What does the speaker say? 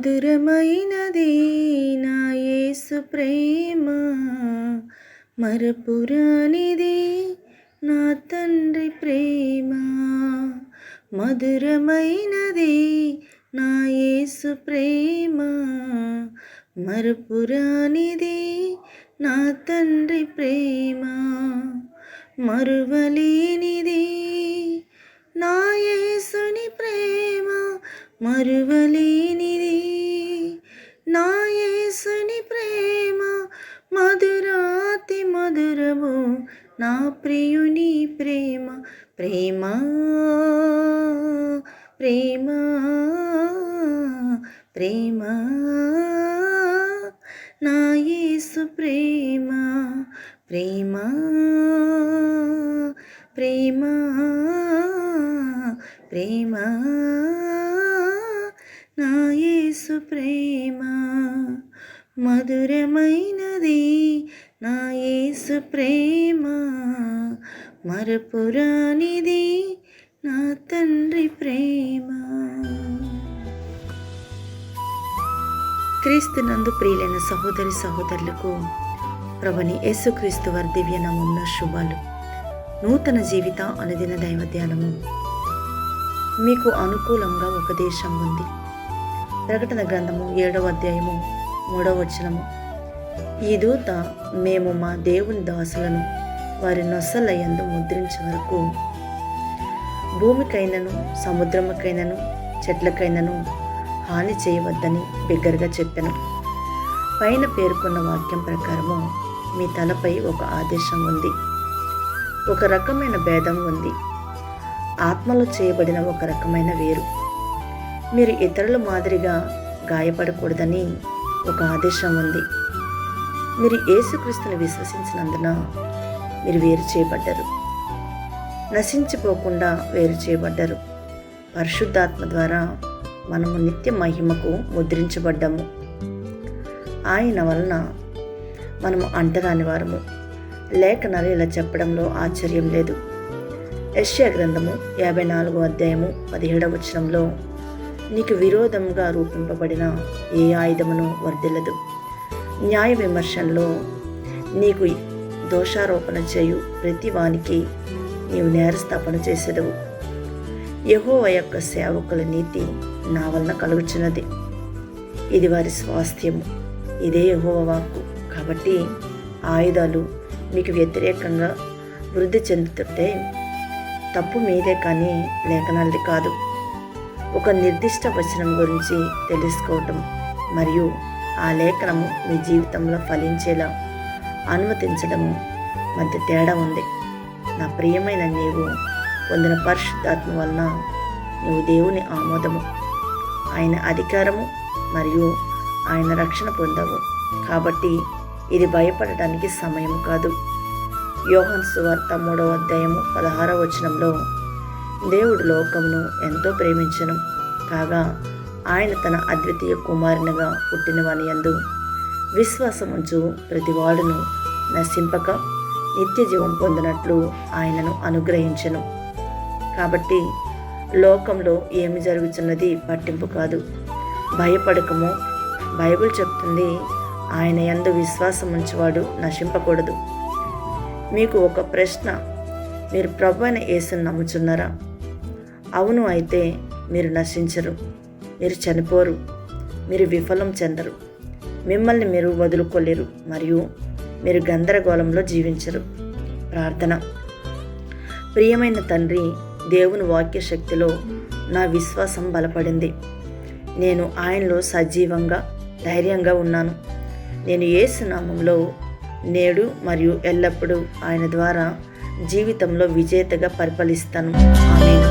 మధురమైనది నా యేసు ప్రేమ, మరపురానిది నా తండ్రి ప్రేమ. మధురమైనది నా యేసు ప్రేమ, మరపురానిది నా తండ్రి ప్రేమ. మరువలేనిది నా యేసుని ప్రేమ, మరువలేనిది నా యేసుని ప్రేమ. మధురాతి మధురము నా ప్రియుని ప్రేమ. ప్రేమ ప్రేమ ప్రేమ నా యేసు ప్రేమ. ప్రేమ ప్రేమ ప్రేమ నా యేసు ప్రేమ. మధురమైనది నా యేసు ప్రేమ, మరపురానిది నా తండ్రి ప్రేమ. క్రీస్తునందు ప్రియులైన సహోదరి సహోదరులకు ప్రభుని యేసుక్రీస్తు వారి దివ్య నామమున శుభాలు. నూతన జీవిత అనుదిన దైవ ధ్యానము. మీకు అనుకూలంగా ఒక దేశం ఉంది. ప్రకటన గ్రంథము 7వ అధ్యాయము 3వ వచనము. ఈ దూత మేము మా దేవుని దాసులను వారి నొసల యందు ముద్రించే వరకు భూమికైనను సముద్రముకైనను చెట్లకైనను హాని చేయవద్దని బిగ్గరగా చెప్పాను. పైన పేర్కొన్న వాక్యం ప్రకారము మీ తలపై ఒక ఆదేశం ఉంది. ఒక రకమైన భేదం ఉంది. ఆత్మలో చేయబడిన ఒక రకమైన వేరు. మీరు ఇతరుల మాదిరిగా గాయపడకూడదని ఒక ఆదేశం ఉంది. మీరు యేసుక్రీస్తుని విశ్వసించినందున మీరు వేరు చేయబడ్డారు. నశించిపోకుండా వేరు చేయబడ్డారు. పరిశుద్ధాత్మ ద్వారా మనము నిత్య మహిమకు ముద్రించబడ్డాము. ఆయన వలన మనము అంటరాని వారము. లేఖనాలు ఇలా చెప్పడంలో ఆశ్చర్యం లేదు. యెషయా గ్రంథము 54వ అధ్యాయము 17వ వచనంలో నీకు విరోధంగా రూపింపబడిన ఏ ఆయుధమును వర్ధిల్లదు. న్యాయ విమర్శనలో నీకు దోషారోపణ చేయు ప్రతి వానికి నీవు నేరస్థాపన చేసేదవు. యెహోవా యొక్క సేవకుల నీతి నా వలన కలుగుచున్నది. ఇది వారి స్వాస్థ్యము. ఇదే యెహోవా వాక్కు. కాబట్టి ఆయుధాలు మీకు వ్యతిరేకంగా వృద్ధి చెందుతుంటే తప్పు మీదే కానీ లేఖనాలది కాదు. ఒక నిర్దిష్ట వచనం గురించి తెలుసుకోవటం మరియు ఆ లేఖనము మీ జీవితంలో ఫలించేలా అనుమతించడము మధ్య తేడా ఉంది. నా ప్రియమైన నీవు పొందిన పరిశుద్ధాత్మ వలన నీవు దేవుని ఆమోదము, ఆయన అధికారము మరియు ఆయన రక్షణ పొందావు. కాబట్టి ఇది భయపడటానికి సమయం కాదు. యోహాను సువార్త 3వ అధ్యాయము 16వ వచనంలో దేవుడు లోకమును ఎంతో ప్రేమించెను కాగా ఆయన తన అద్వితీయ కుమారునిగా పుట్టినవాని యందు విశ్వాసముంచు ప్రతివాడును నశింపక నిత్య జీవం పొందినట్లు ఆయనను అనుగ్రహించెను. కాబట్టి లోకంలో ఏమి జరుగుతున్నది పట్టింపు కాదు. భయపడకము. బైబిల్ చెప్తుంది ఆయన యందు విశ్వాసం ఉంచువాడు నశింపకూడదు. మీకు ఒక ప్రశ్న, మీరు ప్రభువైన యేసుని నమ్ముచున్నారా? అవును అయితే మీరు నశించరు, మీరు చనిపోరు, మీరు విఫలం చెందరు, మిమ్మల్ని మీరు వదులుకోలేరు మరియు మీరు గందరగోళంలో జీవించరు. ప్రార్థన. ప్రియమైన తండ్రి, దేవుని వాక్య శక్తిలో నా విశ్వాసం బలపడింది. నేను ఆయనలో సజీవంగా ధైర్యంగా ఉన్నాను. నేను యేసు నామములో నేడు మరియు ఎల్లప్పుడూ ఆయన ద్వారా జీవితంలో విజేతగా పరిపాలిస్తాను. ఆమేన్.